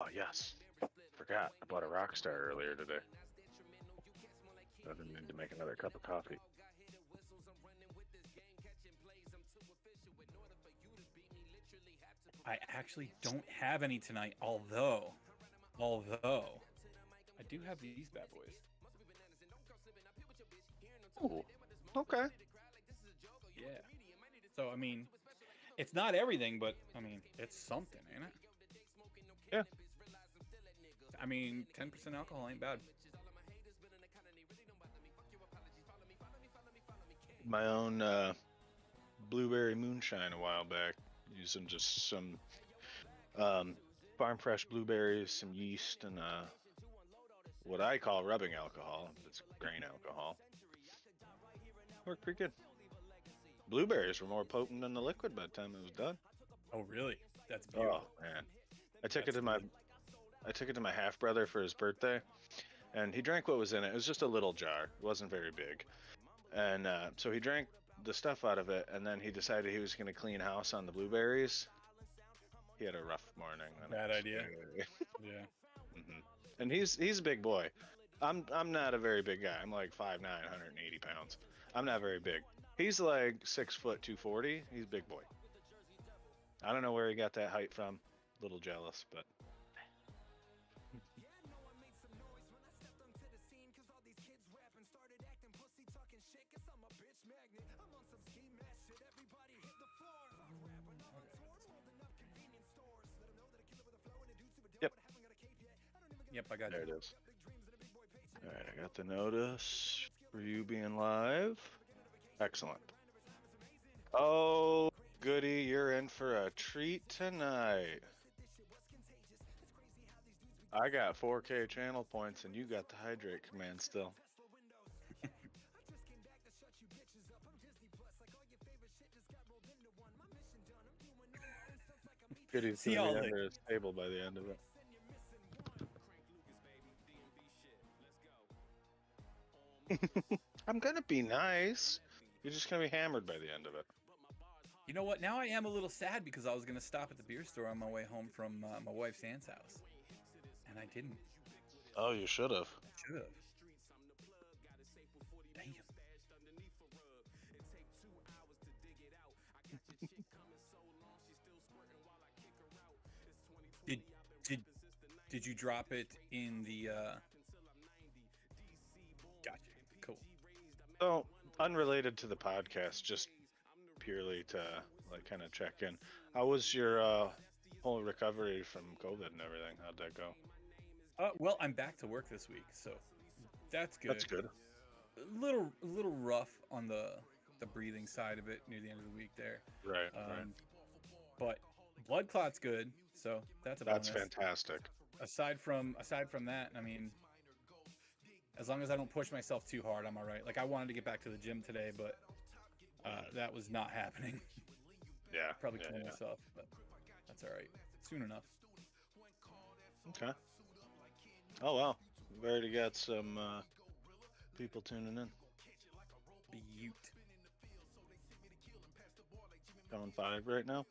Oh, yes. Forgot. I bought a Rockstar earlier today. I didn't need to make another cup of coffee. I actually don't have any tonight, although I do have these bad boys. Ooh, okay. Yeah. So I mean, it's not everything, but I mean, it's something, ain't it? Yeah. I mean, 10% alcohol ain't bad. My own blueberry moonshine a while back, using just some farm fresh blueberries, some yeast, and what I call rubbing alcohol. It's grain alcohol. Worked pretty good. Blueberries were more potent than the liquid by the time it was done. Oh, really? That's Oh beautiful. man, I took it That's to my really... I took it to my half brother for his birthday, and he drank what was in it. It was just a little jar. It wasn't very big, and so he drank the stuff out of it, and then he decided he was going to clean house on the blueberries. He had a rough morning. And Bad idea. Yeah. hmm And he's a big boy. I'm not a very big guy. I'm like 5'9", 180 pounds. I'm not very big. He's like 6', 240. He's a big boy. I don't know where he got that height from. A little jealous, but yep, Yep, I got there it you. is. All right, I got the notice for you being live. Excellent. Oh, goody, you're in for a treat tonight. I got 4K channel points, and you got the hydrate command still. Goody's See gonna be y'all later. under his table by the end of it. I'm gonna be nice. You're just gonna be hammered by the end of it. You know what? Now I am a little sad because I was gonna stop at the beer store on my way home from my wife's aunt's house, and I didn't. Oh, you should have. Should have. Damn. Did did did you drop it in the? Gotcha. Cool. So, unrelated to the podcast, just purely to like kind of check in. How was your whole recovery from COVID and everything? How'd that go? Well, I'm back to work this week, so that's That's good. good. A little rough on the breathing side of it near the end of the week there. Right, right. Um, but blood clot's good, so that's a That's bonus. fantastic. Aside from that, I mean, as long as I don't push myself too hard, I'm all right. Like I wanted to get back to the gym today, but that was not happening. Yeah. Probably Yeah, kill yeah. myself, but that's all right. Soon enough. Okay. Oh well, we've already got some people tuning in. Butte. Going 5 right now.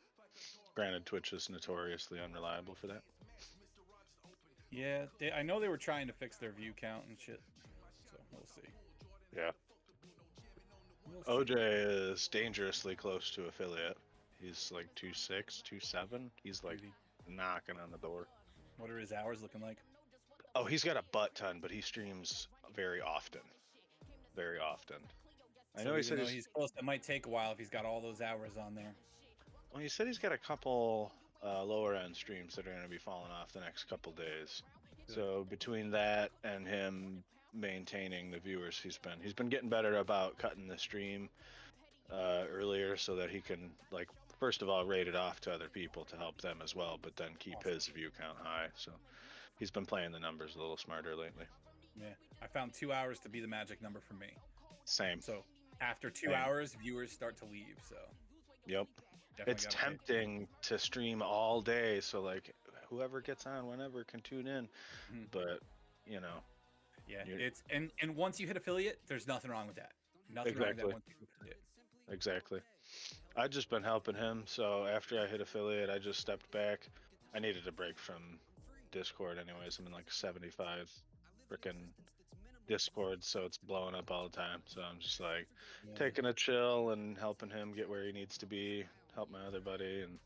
Granted, Twitch is notoriously unreliable for that. Yeah, I know they were trying to fix their view count and shit, so we'll see. Yeah. We'll see. OJ is dangerously close to affiliate. He's like 2'6", 2'7". He's like Really? knocking on the door. What are his hours looking like? Oh, he's got a butt ton, but he streams very often. Very often. I So know he even said though he's close, it might take a while if he's got all those hours on there. well, he said he's got a couple lower end streams that are going to be falling off the next couple days. Good. So between that and him maintaining the viewers, he's been getting better about cutting the stream earlier so that he can, like, first of all rate it off to other people to help them as well, but then keep his view count high. So he's been playing the numbers a little smarter lately. Yeah, I found 2 hours to be the magic number for me. Same. So after 2 Same. hours, viewers start to leave. So Yep. definitely It's gotta tempting to stream all day, so like whoever gets on whenever can tune in. Mhm. But you know, Yeah, you're- it's and once you hit affiliate, there's nothing wrong with that. Nothing wrong with that Exactly. once you hit affiliate. exactly. I've just been helping him, so after I hit affiliate, I just stepped back. I needed a break from Discord anyways. I'm in like 75 freaking Discord, so it's blowing up all the time. So I'm just like Yeah. taking a chill and helping him get where he needs to be, help my other buddy, and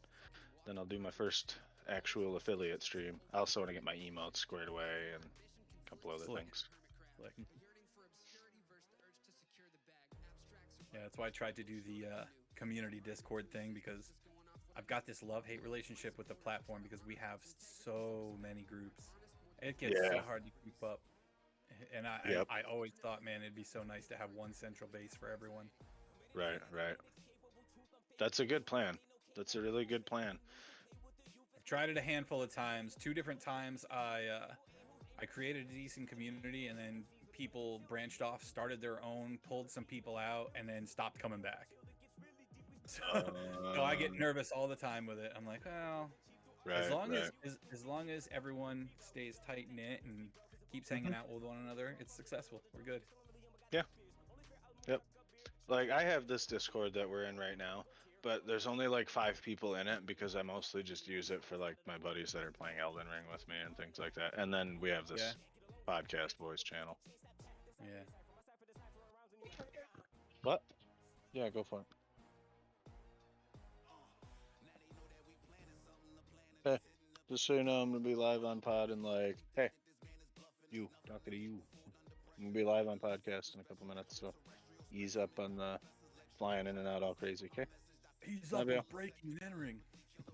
then I'll do my first actual affiliate stream. I also want to get my emotes squared away and a couple other Slick. things. Slick. Yeah, that's why I tried to do the community Discord thing, because I've got this love-hate relationship with the platform because we have so many groups. It gets so hard to keep up. And Yep. I always thought, man, it'd be so nice to have one central base for everyone. Right. That's a good plan. That's a really good plan. I've tried it a handful of times. 2 different times I created a decent community, and then people branched off, started their own, pulled some people out, and then stopped coming back. So I get nervous all the time with it. I'm like, well, as long as everyone stays tight knit and keeps hanging out with one another, it's successful. We're good. Yeah. Yep. Like I have this Discord that we're in right now, but there's only like 5 people in it because I mostly just use it for like my buddies that are playing Elden Ring with me and things like that. And then we have this podcast voice channel. Yeah. What? Yeah, go for it. Hey, just so you know, I'm gonna be live on pod and like, hey, you talking to you. I'm gonna be live on podcast in a couple minutes, so ease up on the flying in and out all crazy, okay? Ease up on breaking and entering.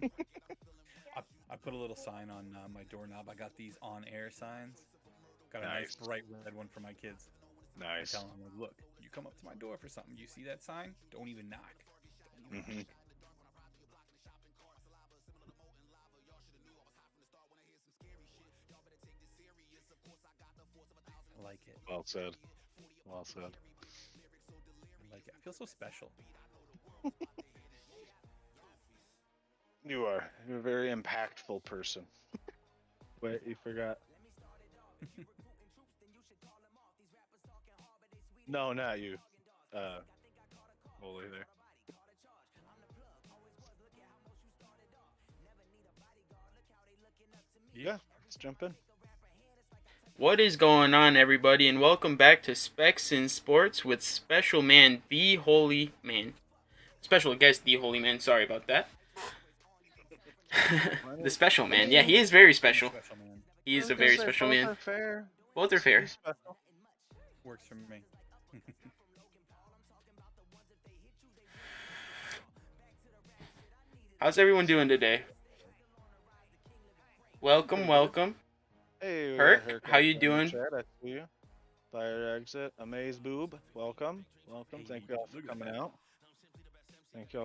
I put a little sign on my doorknob. I got these on-air signs. Got a nice bright red one for my kids. Nice. I tell them, look, you come up to my door for something. You see that sign? Don't even knock. Knock. I like it. Well said. Well said. I like it. I feel so special. You are. You're a very impactful person. Wait, you forgot. No, not you. Holy there. Yeah, let's jump in. What is going on, everybody, and welcome back to Specs in Sports with special man, TheeHolyMan. Special guest, TheeHolyMan. Sorry about that. The special man. Yeah, he is very special. He is a very special man. Both are fair. Both are fair. Works for me. How's everyone doing today? Welcome. Hey, Herc, how you doing? Chat, I see you. Fire exit, Amaze Boob, welcome. Thank you all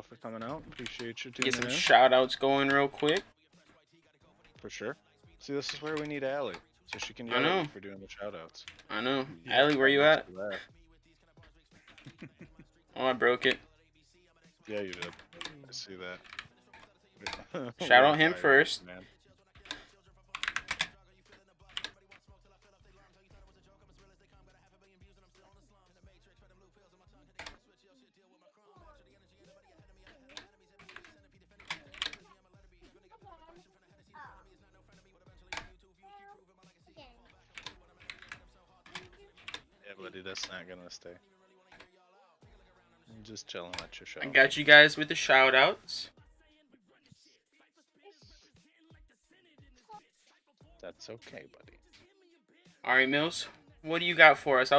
for coming out. Appreciate you tuning Get some in. shout outs going real quick. For sure. See, this is where we need Allie, so she can yell at me for doing the shout outs. I know. Allie, where you at? Oh, I broke it. Yeah, you did. I see that. Shout out him first. Man. Yeah, buddy, that's not gonna stay. I'm just chilling at your show. I got you guys with the shout outs. That's okay, buddy. All right, Mills, what do you got for us?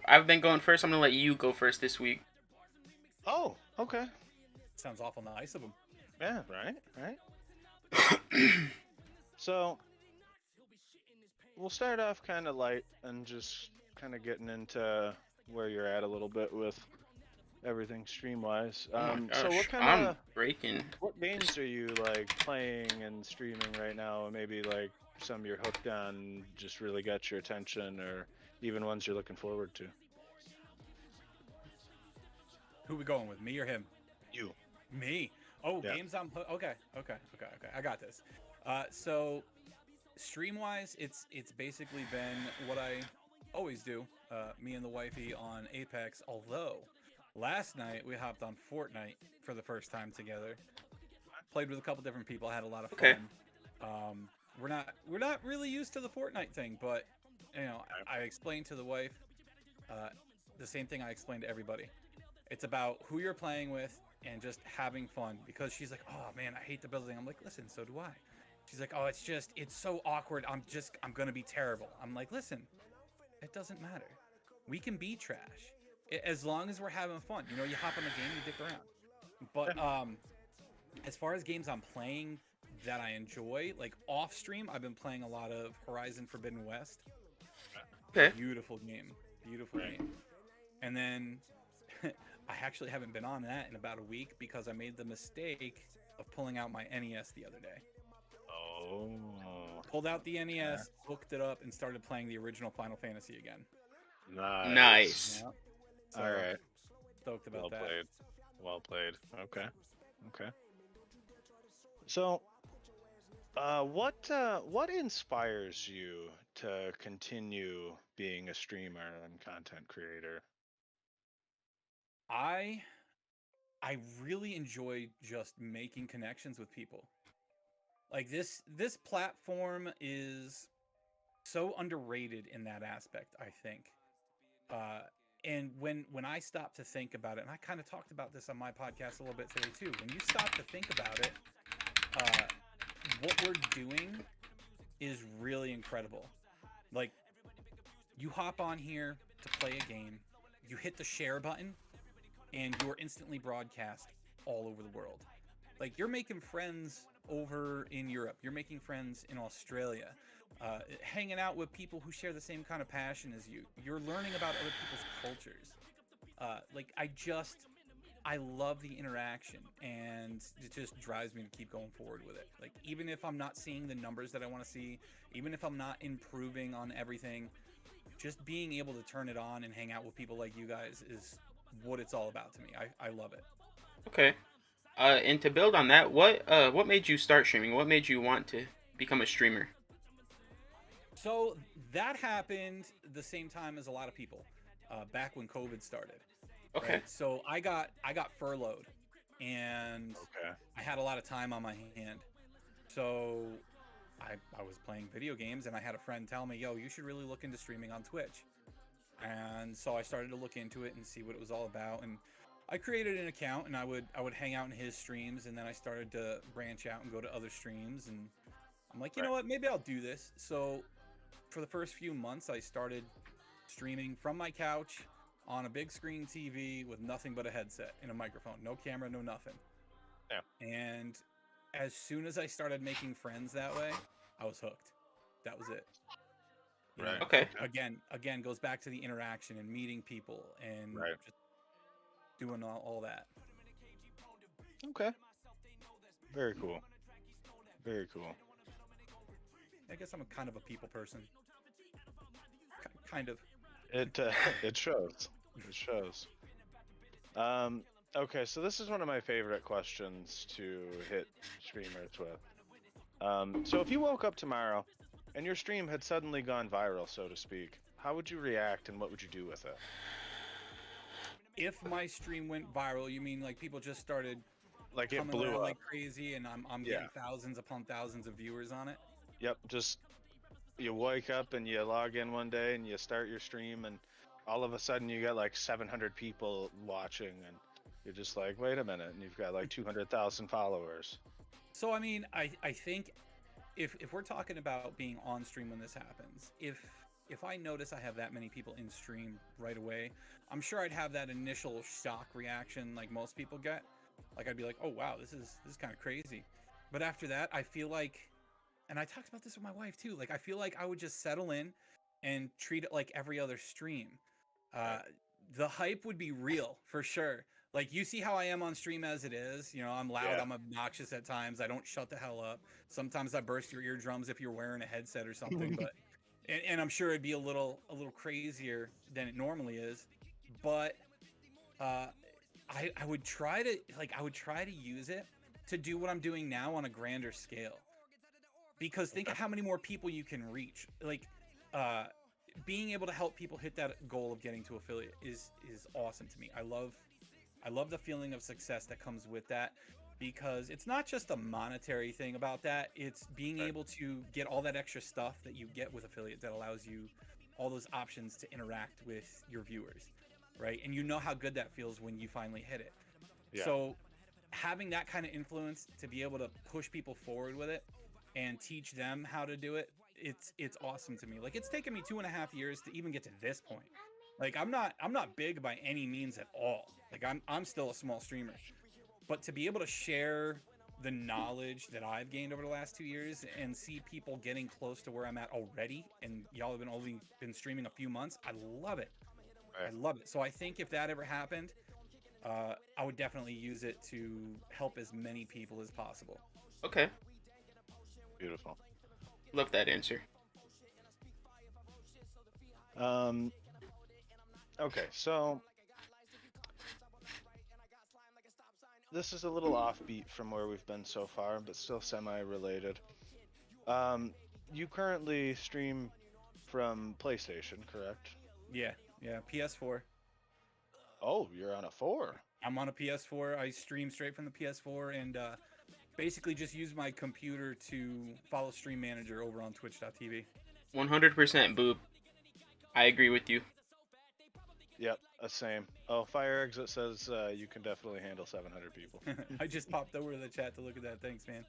I've been going first. I'm gonna let you go first this week. Oh, okay. Sounds awful nice of him. Yeah, right. So, we'll start off kind of light and just kind of getting into where you're at a little bit with everything stream-wise. Oh my gosh, so what kind I'm of breaking. What games are you like playing and streaming right now? Maybe like some you're hooked on, just really got your attention, or even ones you're looking forward to. Who we going with, me or him? You. Me. Oh, Yeah. games I'm okay. I got this. So stream-wise, it's basically been what I always do. Me and the wifey on Apex. Although last night we hopped on Fortnite for the first time together. Played with a couple different people. Had a lot of fun. Okay. we're not really used to the Fortnite thing, but you know, I explained to the wife uh, the same thing I explained to everybody. It's about who you're playing with and just having fun. Because she's like, "Oh man, I hate the building." I'm like, "Listen, so do I." She's like, "Oh, it's so awkward. I'm gonna be terrible." I'm like, "Listen, it doesn't matter. We can be trash as long as we're having fun. You know, you hop on the game, you dick around." But as far as games I'm playing that I enjoy, like off stream, I've been playing a lot of Horizon Forbidden West. Okay. Beautiful game, beautiful game. And then I actually haven't been on that in about a week because I made the mistake of pulling out my NES the other day. Oh. Pulled out the NES, hooked it up, and started playing the original Final Fantasy again. Nice. Yeah. So, All right. stoked about Well that. played. Well played. Okay. Okay. So, what inspires you to continue being a streamer and content creator? I I really enjoy just making connections with people. Like this platform is so underrated in that aspect, I think. Uh, and when I stop to think about it, and I kind of talked about this on my podcast a little bit today too. When you stop to think about it, uh, what we're doing is really incredible. Like you hop on here to play a game, you hit the share button, and you're instantly broadcast all over the world. Like you're making friends over in Europe, you're making friends in Australia, hanging out with people who share the same kind of passion as you. You're learning about other people's cultures. Like I love the interaction, and it just drives me to keep going forward with it. Like even if I'm not seeing the numbers that I want to see, even if I'm not improving on everything, just being able to turn it on and hang out with people like you guys is what it's all about to me. I love it. Okay. And to build on that, what made you start streaming? What made you want to become a streamer? So that happened the same time as a lot of people, back when COVID started. Okay. Right. So I got furloughed, and Okay. I had a lot of time on my hand. So I was playing video games, and I had a friend tell me, "Yo, you should really look into streaming on Twitch." And so I started to look into it and see what it was all about. And I created an account, and I would hang out in his streams, and then I started to branch out and go to other streams. And I'm like, you know Right. what? Maybe I'll do this. So for the first few months, I started streaming from my couch on a big screen TV with nothing but a headset and a microphone, no camera, no nothing. Yeah. And as soon as I started making friends that way, I was hooked. That was it. You know, Right. Okay. again goes back to the interaction and meeting people and Right. just doing all that. Okay. Very cool. Very cool. I guess I'm a kind of a people person. Kind of. It it shows. It shows. Um. Okay. So this is one of my favorite questions to hit streamers with. So if you woke up tomorrow and your stream had suddenly gone viral, so to speak, how would you react and what would you do with it? If my stream went viral, you mean like people just started Like it coming blew around up. like crazy, and I'm Yeah. getting thousands upon thousands of viewers on it? Yep. Just you wake up and you log in one day and you start your stream and all of a sudden you got like 700 people watching and you're just like, wait a minute, and you've got like 200,000 followers. So I mean, I think if we're talking about being on stream when this happens, if I notice I have that many people in stream right away, I'm sure I'd have that initial shock reaction like most people get. Like I'd be like, "Oh wow, this is kind of crazy." But after that, I feel like, and I talked about this with my wife too, like I feel like I would just settle in and treat it like every other stream. Uh Right. the hype would be real for sure. Like you see how I am on stream as it is, you know, I'm loud, Yeah. I'm obnoxious at times, I don't shut the hell up. Sometimes I burst your eardrums if you're wearing a headset or something, but and I'm sure it'd be a little crazier than it normally is. But uh I would try to use it to do what I'm doing now on a grander scale. Because think Okay. of how many more people you can reach. Like uh being able to help people hit that goal of getting to affiliate is awesome to me. I love the feeling of success that comes with that. because it's not just a monetary thing about that. It's being Right. able to get all that extra stuff that you get with affiliate that allows you all those options to interact with your viewers, right? And you know how good that feels when you finally hit it. Yeah. So having that kind of influence to be able to push people forward with it and teach them how to do it, it's awesome to me. Like it's taken me 2.5 years to even get to this point. Like I'm not big by any means at all. Like I'm still a small streamer, but to be able to share the knowledge that I've gained over the last 2 years and see people getting close to where I'm at already, and y'all have been only been streaming a few months, I love it. I Right. love it. So I think if that ever happened, I would definitely use it to help as many people as possible. Okay, Beautiful. love that answer. Um. Okay. So this is a little offbeat from where we've been so far, but still semi-related. Um. You currently stream from PlayStation, correct? Yeah, yeah. PS4. Oh, you're on a 4. I'm on a PS4. I stream straight from the PS4 and basically just use my computer to follow Stream Manager over on Twitch.tv. 100% boob. I agree with you. Yep, same. Oh, Fire Exit says you can definitely handle 700 people. I just popped over to the chat to look at that. Thanks, man.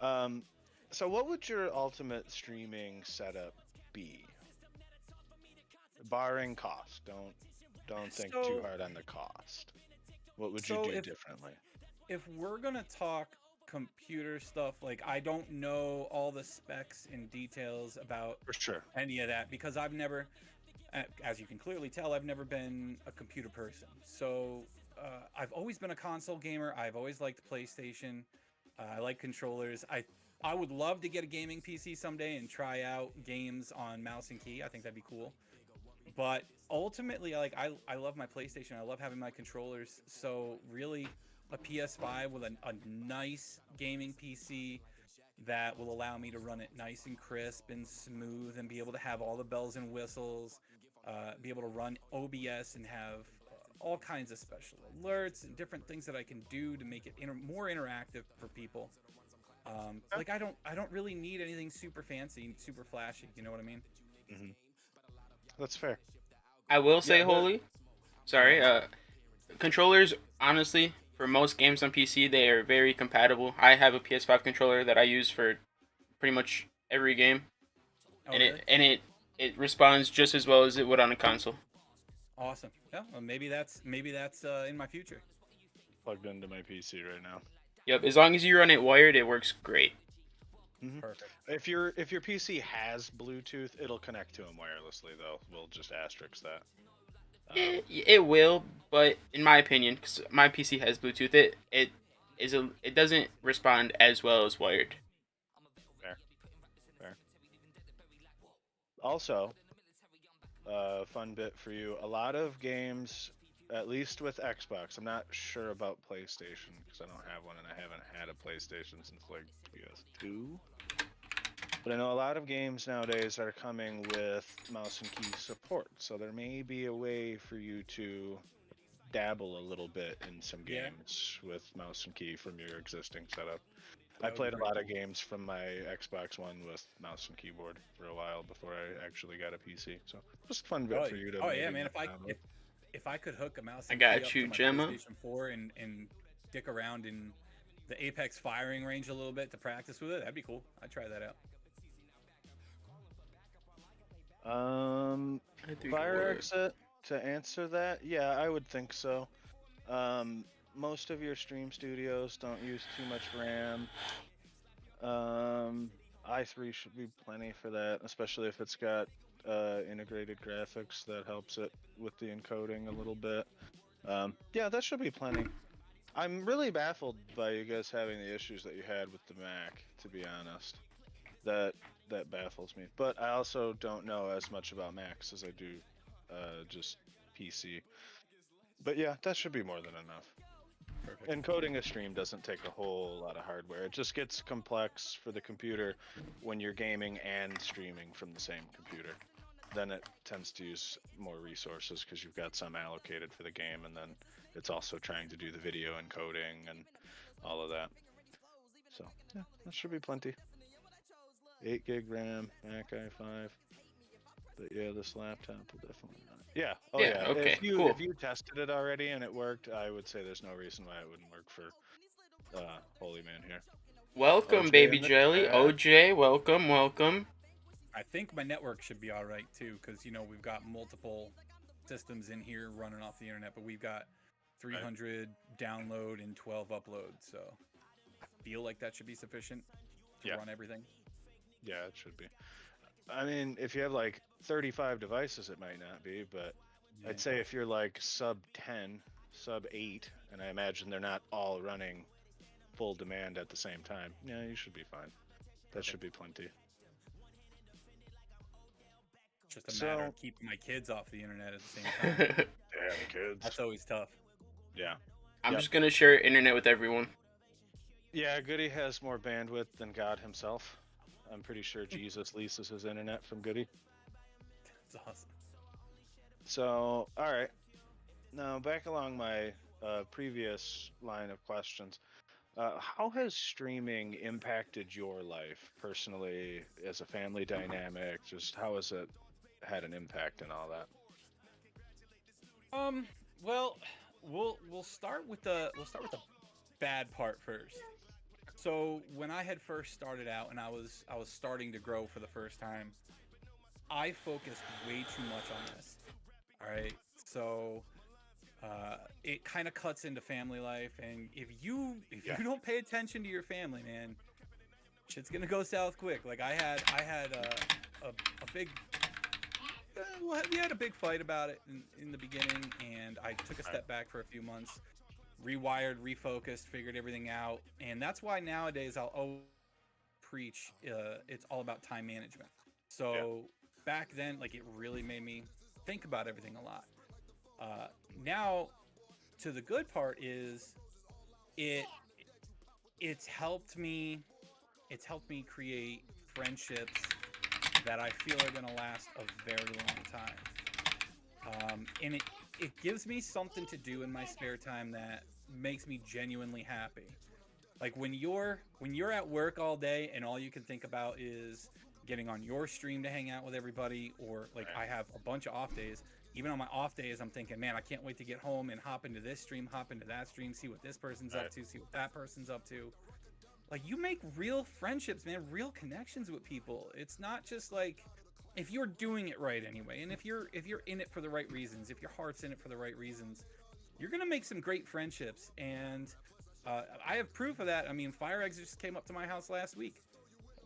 Um, so what would your ultimate streaming setup be? Barring cost. Don't think too So, hard on the cost. What would you so do if differently? if we're gonna talk computer stuff, like I don't know all the specs and details about For sure. any of that because I've never, as you can clearly tell, I've never been a computer person. So I've always been a console gamer. I've always liked PlayStation. I like controllers. I would love to get a gaming PC someday and try out games on mouse and key. I think that'd be cool. But ultimately, like I love my PlayStation. I love having my controllers. So really, a PS5 with a nice gaming PC that will allow me to run it nice and crisp and smooth and be able to have all the bells and whistles, be able to run OBS and have all kinds of special alerts and different things that I can do to make it more interactive for people. Like I don't really need anything super fancy and super flashy. You know what I mean? Hmm. That's fair. I will say, Yeah, Holy, sorry, controllers, honestly, for most games on PC, they are very compatible. I have a PS5 controller that I use for pretty much every game, Oh and really? it responds just as well as it would on a console. Awesome. Yeah, well, maybe that's in my future. plugged into my PC right now. Yep, as long as you run it wired, it works great. Hmm. Perfect. If your PC has Bluetooth, it'll connect to them wirelessly though. We'll just asterisk that. It will, but in my opinion, because my PC has Bluetooth, it doesn't respond as well as wired. Fair, fair. Also, fun bit for you. A lot of games, at least with Xbox, I'm not sure about PlayStation because I don't have one and I haven't had a PlayStation since like PS2. But I know a lot of games nowadays are coming with mouse and key support, so there may be a way for you to dabble a little bit in some Yeah, games with mouse and key from your existing setup. I that would be played a very lot of cool. games from my Xbox One with mouse and keyboard for a while before I actually got a PC. So just a fun bit Oh, for you to oh yeah, maybe man. mess If I around with. if I could hook a mouse I and key got up you, to my Gemma. PlayStation 4 and dick around in the Apex firing range a little bit to practice with it, that'd be cool. I'd try that out. Um, I think it Fire would. exit to answer that? Yeah, I would think so. Most of your stream studios don't use too much RAM. Um, i3 should be plenty for that, especially if it's got integrated graphics that helps it with the encoding a little bit. Yeah, that should be plenty. I'm really baffled by you guys having the issues that you had with the Mac, to be honest. That that baffles me. But I also don't know as much about Macs as I do just PC. But yeah, that should be more than enough. Perfect. Encoding a stream doesn't take a whole lot of hardware. It just gets complex for the computer when you're gaming and streaming from the same computer. Then it tends to use more resources because you've got some allocated for the game, and then it's also trying to do the video encoding and all of that. So yeah, that should be plenty. 8 gig RAM, Mac i5. But yeah, this laptop will definitely not. Yeah. Oh Yeah. yeah. Okay. If Cool. you tested it already and it worked, I would say there's no reason why it wouldn't work for Holy Man here. Welcome, OJ baby in the jelly. chat. OJ, welcome, welcome. I think my network should be all right too, because we've got multiple systems in here running off the internet, but we've got 300 download and 12 upload, so I feel like that should be sufficient to Yeah. run everything. Yeah, it should be. I mean, if you have like 35 devices, it might not be, but Yeah. I'd say if you're like sub 10, sub 8, and I imagine they're not all running full demand at the same time, yeah, you should be fine. That should be plenty. It's just a matter of keeping my kids off the internet at the same time. Damn kids. That's always tough. Yeah. I'm just gonna share internet with everyone. Yeah, Goody has more bandwidth than God himself. I'm pretty sure Jesus leases his internet from Goody. That's awesome. So, all right. Now, back along my previous line of questions, how has streaming impacted your life personally as a family dynamic? Just how has it had an impact and all that? Well, we'll start with the bad part first. So when I had first started out and I was starting to grow for the first time, I focused way too much on this. All right, so it kind of cuts into family life, and if you don't pay attention to your family, man, shit's gonna go south quick. Like I had a big we had a big fight about it in the beginning, and I took a step back for a few months, rewired, refocused, figured everything out, and that's why nowadays I'll always preach it's all about time management. So back then, like, it really made me think about everything a lot. Now, to the good part is it's helped me create friendships that I feel are going to last a very long time. And it gives me something to do in my spare time that makes me genuinely happy. Like when you're at work all day and all you can think about is getting on your stream to hang out with everybody, or like I have a bunch of off days. Even on my off days, I'm thinking, man, I can't wait to get home and hop into this stream, hop into that stream, see what this person's up to, see what that person's up to. Like, you make real friendships, man, real connections with people. It's not just like, if you're doing it right anyway, and if you're in it for the right reasons, if your heart's in it for the right reasons, you're gonna make some great friendships. And I have proof of that. I mean, FireEggs just came up to my house last week,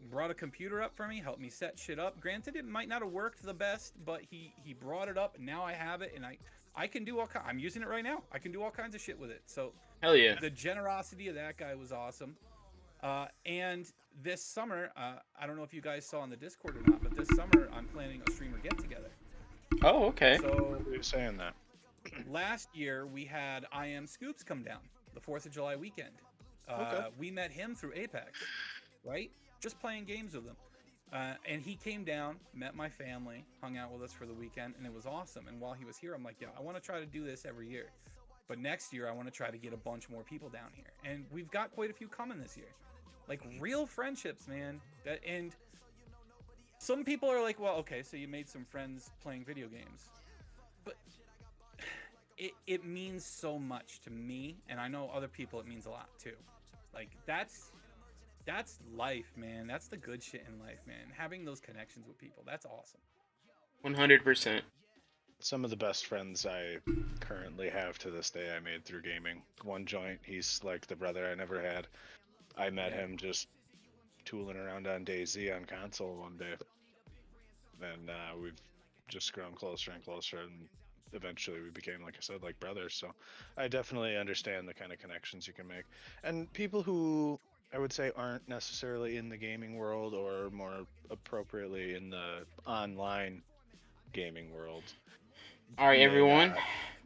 brought a computer up for me, helped me set shit up. Granted, it might not have worked the best, but he brought it up, and now I have it, and I can do I'm using it right now. I can do all kinds of shit with it. So hell yeah, the generosity of that guy was awesome. And this summer, I don't know if you guys saw on the Discord or not, but this summer I'm planning a streamer get together. Oh, okay. So You're saying that. Last year we had I Am Scoops come down the 4th of July weekend. We met him through Apex, right? Just playing games with him. And he came down, met my family, hung out with us for the weekend, and it was awesome. And while he was here, I'm like, yeah, I want to try to do this every year. But next year I want to try to get a bunch more people down here. And we've got quite a few coming this year. Like real friendships, man. And some people are like, well, okay, so you made some friends playing video games. But it means so much to me, and I know other people it means a lot too. Like that's life, man. That's the good shit in life, man. Having those connections with people, that's awesome. 100%. Some of the best friends I currently have to this day I made through gaming. One joint, he's like the brother I never had. I met him just tooling around on DayZ on console one day. And we've just grown closer and closer, and eventually we became, like I said, like brothers. So I definitely understand the kind of connections you can make. And people who I would say aren't necessarily in the gaming world, or more appropriately in the online gaming world. All right, everyone.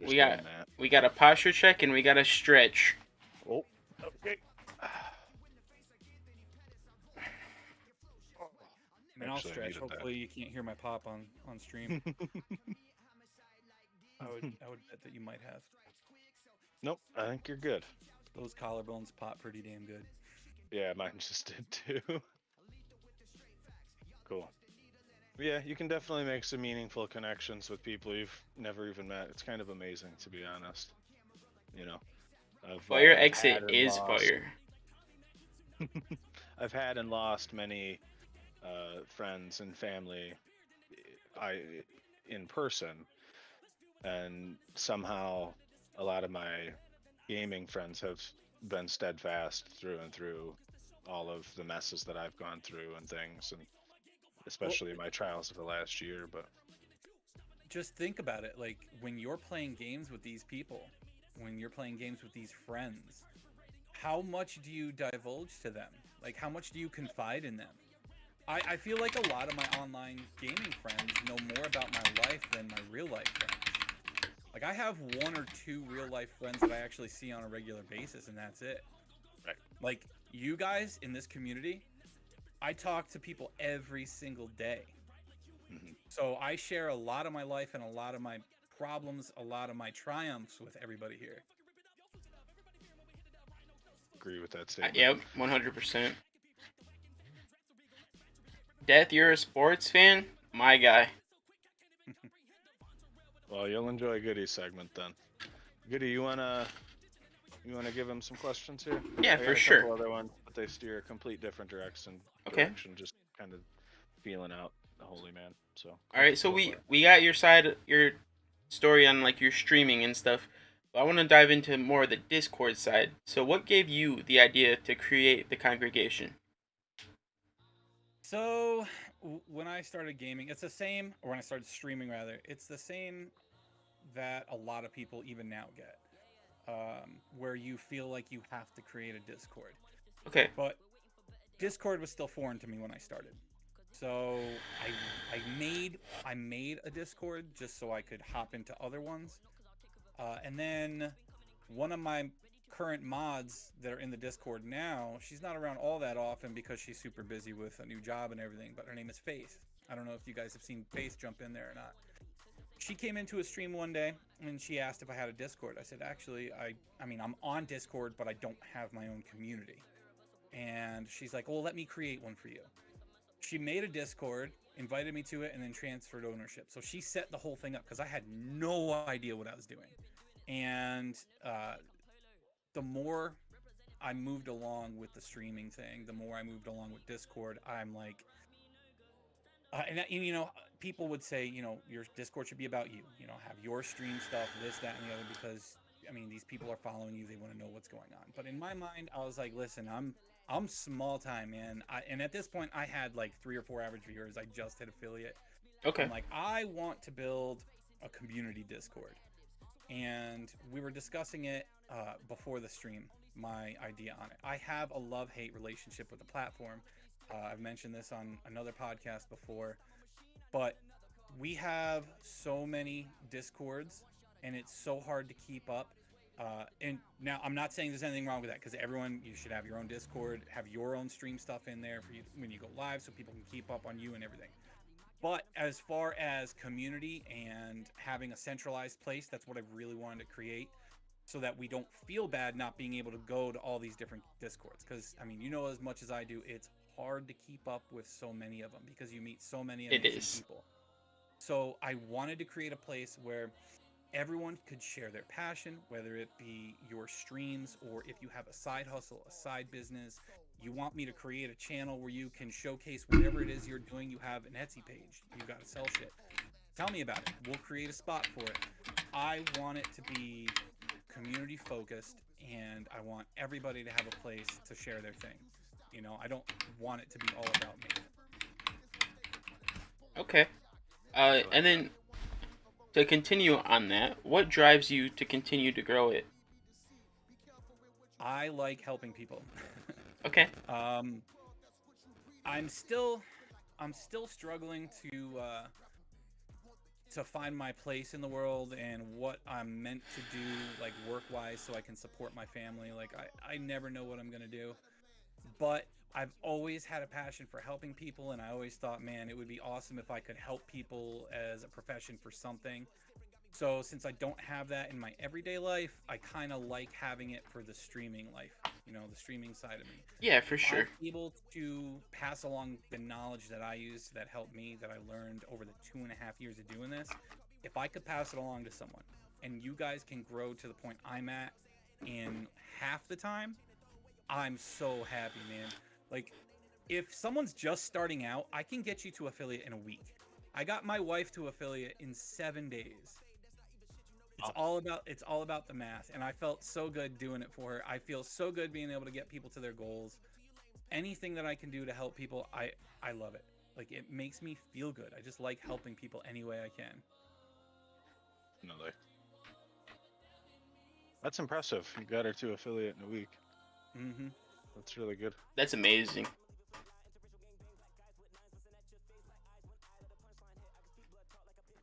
We got a posture check and we got a stretch. Oh, okay. And I'll stretch. Hopefully you can't hear my pop on stream. I would bet that you might have. Nope, I think you're good. Those collarbones pop pretty damn good. Yeah, mine just did too. Cool. Yeah, you can definitely make some meaningful connections with people you've never even met. It's kind of amazing, to be honest. You know, Fire I've had exit and is lost. fire. I've had and lost many friends and family, I in person, and somehow a lot of my gaming friends have been steadfast through and through all of the messes that I've gone through and things, and Well, especially my trials of the last year. But just think about it. Like when you're playing games with these people, when you're playing games with these friends, how much do you divulge to them? Like how much do you confide in them? I feel like a lot of my online gaming friends know more about my life than my real life friends. Like I have one or two real life friends that I actually see on a regular basis, and that's it. right. Like you guys in this community, I talk to people every single day. Hmm. So I share a lot of my life and a lot of my problems, a lot of my triumphs with everybody here. Agree with that statement. Yep, 100%. Death, you're a sports fan? My guy. Well, you'll enjoy Goody's segment then. Goody, you wanna give him some questions here? Yeah, I for got a sure. couple other ones, but they steer a complete different direction. Okay. Just kind of feeling out the holy man. So All right, so go we for it. we got your side, your story on like your streaming and stuff. But I want to dive into more of the Discord side. So what gave you the idea to create the congregation? So when I started gaming, it's the same, or when I started streaming rather, it's the same that a lot of people even now get, where you feel like you have to create a Discord. Okay. But Discord was still foreign to me when I started. So I made a Discord just so I could hop into other ones. And then one of my current mods that are in the Discord now, she's not around all that often because she's super busy with a new job and everything, but her name is Faith. I don't know if you guys have seen Faith jump in there or not. She came into a stream one day and she asked if I had a Discord. I said, actually, I mean, I'm on Discord, but I don't have my own community. And she's like, well, let me create one for you. She made a Discord, invited me to it, and then transferred ownership. So she set the whole thing up because I had no idea what I was doing. And the more I moved along with the streaming thing, the more I moved along with Discord, I'm like, and you know, people would say, you know, your Discord should be about you. You know, have your stream stuff, this, that, and the other, because I mean, these people are following you. They want to know what's going on. But in my mind, I was like, listen, I'm small time, man. And at this point, I had like 3 or 4 average viewers. I just hit affiliate. Okay. I'm like, I want to build a community Discord, and we were discussing it before the stream. My idea on it. I have a love-hate relationship with the platform. I've mentioned this on another podcast before, but we have so many Discords, and it's so hard to keep up. And now I'm not saying there's anything wrong with that, because everyone, you should have your own Discord, have your own stream stuff in there for you when you go live, so people can keep up on you and everything. But as far as community and having a centralized place, that's what I really wanted to create, so that we don't feel bad not being able to go to all these different Discords. Because, I mean, you know as much as I do, it's hard to keep up with so many of them because you meet so many It amazing is. people. So I wanted to create a place where everyone could share their passion, whether it be your streams or if you have a side hustle, a side business. You want me to create a channel where you can showcase whatever it is you're doing. You have an Etsy page, you got to sell shit. Tell me about it. We'll create a spot for it. I want it to be community focused, and I want everybody to have a place to share their thing. You know, I don't want it to be all about me. Okay. I like And that. then to continue on that, what drives you to continue to grow it? I like helping people. Okay. um, I'm still struggling to find my place in the world and what I'm meant to do, like work wise, so I can support my family. Like I never know what I'm gonna do, but I've always had a passion for helping people, and I always thought, man, it would be awesome if I could help people as a profession for something. So since I don't have that in my everyday life, I kind of like having it for the streaming life, the streaming side of me. Yeah, for I'm sure. able to pass along the knowledge that I use that helped me, that I learned over the 2.5 years of doing this. If I could pass it along to someone and you guys can grow to the point I'm at in half the time, I'm so happy, man. Like, if someone's just starting out, I can get you to affiliate in a week. I got my wife to affiliate in 7 days. It's all about the math, and I felt so good doing it for her. I feel so good being able to get people to their goals. Anything that I can do to help people, I love it. Like, it makes me feel good. I just like helping people any way I can. Definitely. That's impressive. You got her to affiliate in a week. Mm-hmm. That's really good. That's amazing.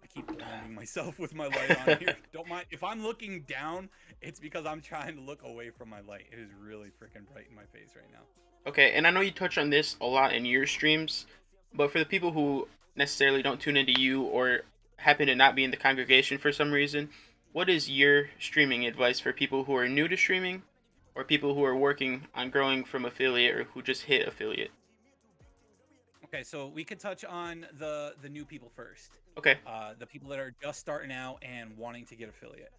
I keep blinding myself with my light on here. Don't mind if I'm looking down. It's because I'm trying to look away from my light. It is really freaking bright in my face right now. Okay, and I know you touch on this a lot in your streams, but for the people who necessarily don't tune into you or happen to not be in the congregation for some reason, what is your streaming advice for people who are new to streaming or people who are working on growing from affiliate or who just hit affiliate? Okay, so we could touch on the new people first. Okay. The people that are just starting out and wanting to get affiliate.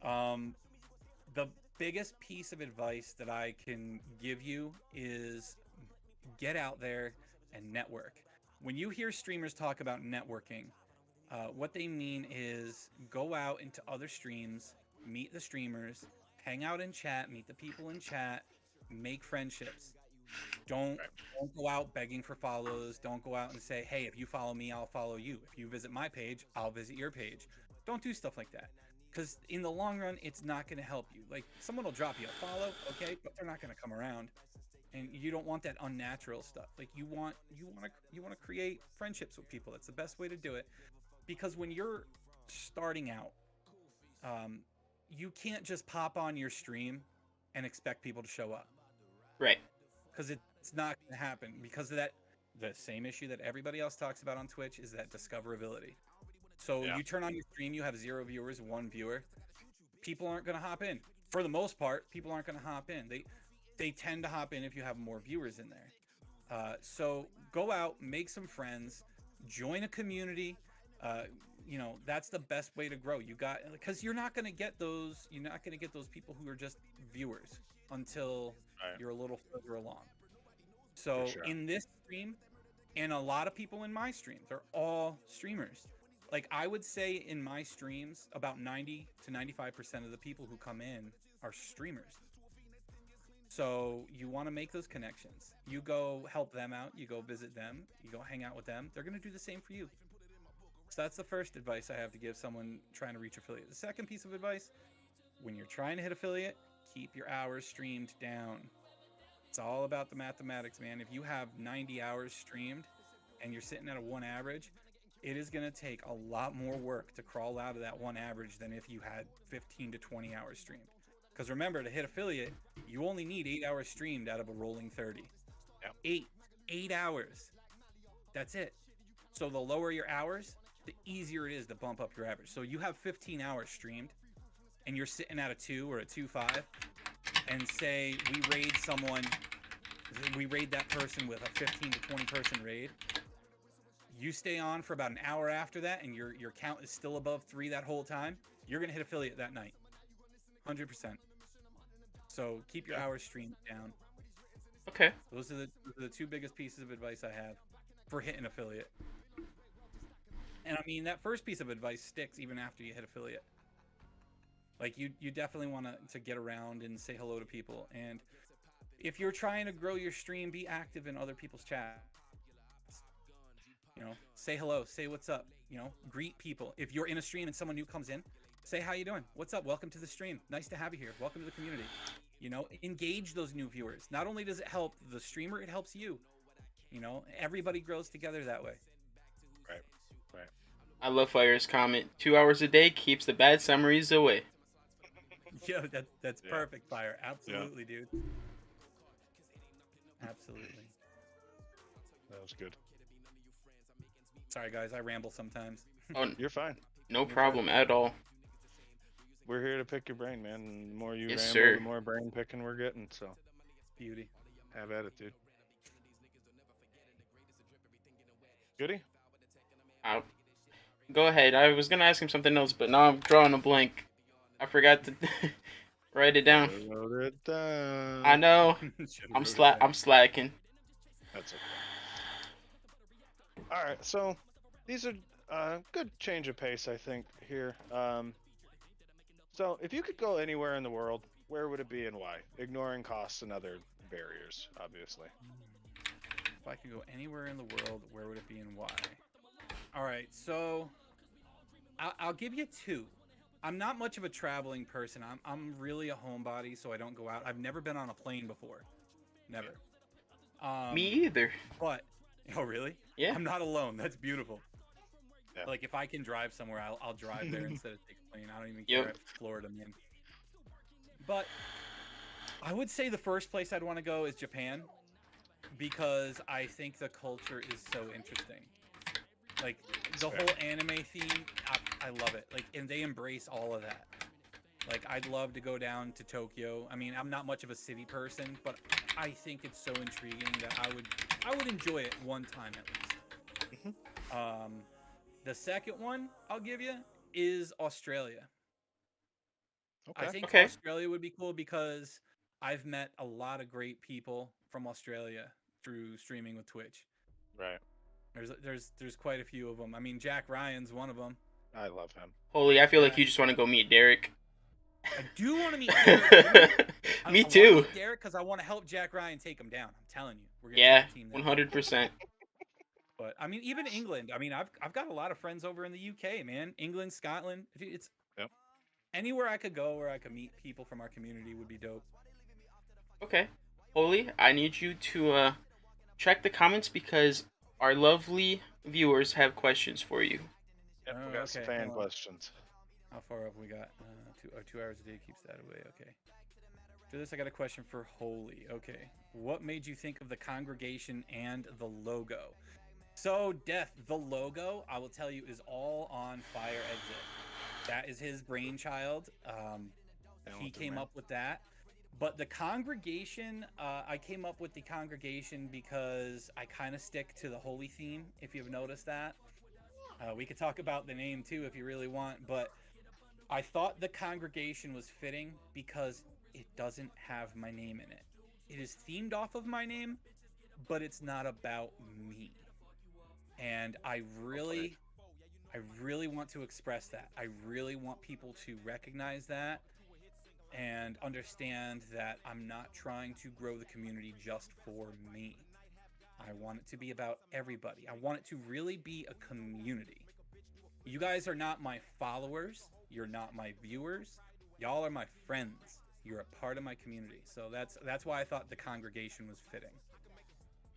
The biggest piece of advice that I can give you is get out there and network. When you hear streamers talk about networking, what they mean is go out into other streams, meet the streamers, hang out in chat, meet the people in chat, make friendships. Don't go out begging for follows. Don't go out and say, "Hey, if you follow me, I'll follow you. If you visit my page, I'll visit your page." Don't do stuff like that. Because in the long run, it's not going to help you. Like, someone will drop you a follow, okay, but they're not going to come around, and you don't want that unnatural stuff. Like, you want to create friendships with people. That's the best way to do it. Because when you're starting out, you can't just pop on your stream and expect people to show up. Right. Because it's not going to happen. Because of that, the same issue that everybody else talks about on Twitch is that discoverability. So you turn on your stream, you have 0 viewers, 1 viewer. People aren't going to hop in. For the most part, people aren't going to hop in. They tend to hop in if you have more viewers in there. So go out, make some friends, join a community. That's the best way to grow. Because you're not going to get those people who are just viewers until you're a little further along. So in this stream, and a lot of people in my stream, they're all streamers. Like, I would say in my streams, about 90 to 95% of the people who come in are streamers. So you want to make those connections. You go help them out. You go visit them. You go hang out with them. They're going to do the same for you. So that's the first advice I have to give someone trying to reach affiliate. The second piece of advice, when you're trying to hit affiliate, keep your hours streamed down. It's all about the mathematics, man. If you have 90 hours streamed and you're sitting at a 1 average, it is going to take a lot more work to crawl out of that 1 average than if you had 15 to 20 hours streamed. Because remember, to hit affiliate, you only need 8 hours streamed out of a rolling 30. Yep. 8 hours. That's it. So the lower your hours, the easier it is to bump up your average. So you have 15 hours streamed, and you're sitting at a 2 or a 2.5, and say we raid that person with a 15 to 20 person raid. You stay on for about an hour after that, and your count is still above 3 that whole time, you're going to hit affiliate that night. 100%. So keep your hours streamed down. Okay. Those are the 2 biggest pieces of advice I have for hitting affiliate. And I mean, that first piece of advice sticks even after you hit affiliate. Like, you definitely want to get around and say hello to people. And if you're trying to grow your stream, be active in other people's chats. Say hello, say what's up, greet people. If you're in a stream and someone new comes in, say, how you doing? What's up? Welcome to the stream. Nice to have you here. Welcome to the community. Engage those new viewers. Not only does it help the streamer, it helps you. Everybody grows together that way. Right. I love Fire's comment. 2 hours a day keeps the bad summaries away. Yeah, that's perfect, Fire. Absolutely, dude. Absolutely. That was good. Sorry, guys. I ramble sometimes. Oh, You're fine. no problem at all. we're here to pick your brain, man. And the more you Yes, ramble, sir. the more brain picking we're getting. So Beauty. have at it, dude. Goody. Uh, Go ahead. I was gonna ask him something else, but now I'm drawing a blank. I forgot to write it down. Should've wrote it down. I know. Should've wrote it down. I'm slacking. That's okay. All right, so these are good change of pace, I think, here. So if you could go anywhere in the world, where would it be and why? Ignoring costs and other barriers, obviously. If I could go anywhere in the world, where would it be and why? All right, so I'll give you two. I'm not much of a traveling person. I'm really a homebody, so I don't go out. I've never been on a plane before. Never. Me either. But oh really? Yeah. I'm not alone. That's beautiful. Yeah. Like if I can drive somewhere, I'll drive there instead of take a plane. I don't even Yep. care if Florida, man. But I would say the first place I'd want to go is Japan because I think the culture is so interesting. Like the whole anime theme, I love it. Like, and they embrace all of that. Like, I'd love to go down to Tokyo. I mean, I'm not much of a city person, but I think it's so intriguing that I would enjoy it one time at least. The second one I'll give you is Australia. Okay. I think Okay. Australia would be cool because I've met a lot of great people from Australia through streaming with Twitch. Right. There's quite a few of them. I mean, Jack Ryan's one of them. I love him. Holy, I feel like Yeah. you just want to go meet Derek. I do want to meet Derek. I Me wanna too. meet Derek because I want to help Jack Ryan take him down. I'm telling you, we're gonna Yeah, take a team there. 100%. But I mean, even England. I mean, I've got a lot of friends over in the UK, man. England, Scotland. It's Yep. anywhere I could go where I could meet people from our community would be dope. Okay. Holy, I need you to check the comments because our lovely viewers have questions for you. Yep, we Oh, got some okay, fan hold on. questions. How far up we got? 2 hours a day keeps that away. Okay. After this, I got a question for Holy. Okay. What made you think of the congregation and the logo? So, Death, the logo, I will tell you, is all on Fire Exit. That is his brainchild. He Talented came man. up with that. But the congregation, I came up with the congregation because I kind of stick to the holy theme, if you've noticed that. We could talk about the name too if you really want, but I thought the congregation was fitting because it doesn't have my name in it. It is themed off of my name, but it's not about me. And I really want to express that. I really want people to recognize that and understand that I'm not trying to grow the community just for me. I want it to be about everybody. I want it to really be a community. You guys are not my followers. You're not my viewers. Y'all are my friends. You're a part of my community. So that's why I thought the congregation was fitting.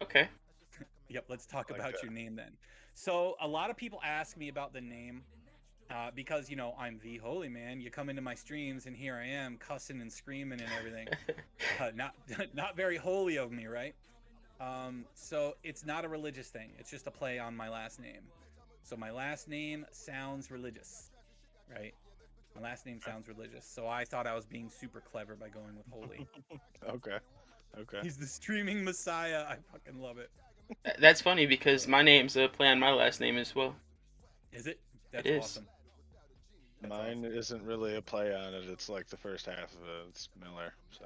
Okay. Yep, let's talk Like about that. your name then. So a lot of people ask me about the name because, you know, I'm TheeHolyMan. You come into my streams and here I am cussing and screaming and everything. Not very holy of me, right? So it's not a religious thing. It's just a play on my last name. So my last name sounds religious, right? My last name sounds religious. So I thought I was being super clever by going with holy. Okay. Okay. He's the streaming messiah. I fucking love it. That's funny because my name's a play on my last name as well. Is it? That's is. awesome. That's Mine awesome. isn't really a play on it. It's like the first half of it. It's Miller. So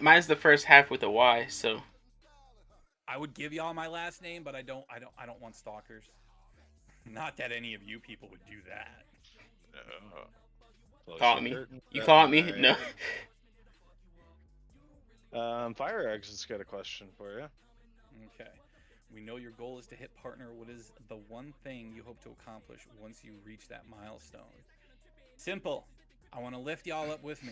Mine's the first half with a Y, so I would give y'all my last name, but I don't want stalkers. Not that any of you people would do that. close caught the me. curtain. You caught me? Right. No. Fire Exit's got a question for you. Okay. We know your goal is to hit partner. What is the one thing you hope to accomplish once you reach that milestone? Simple. I want to lift y'all up with me.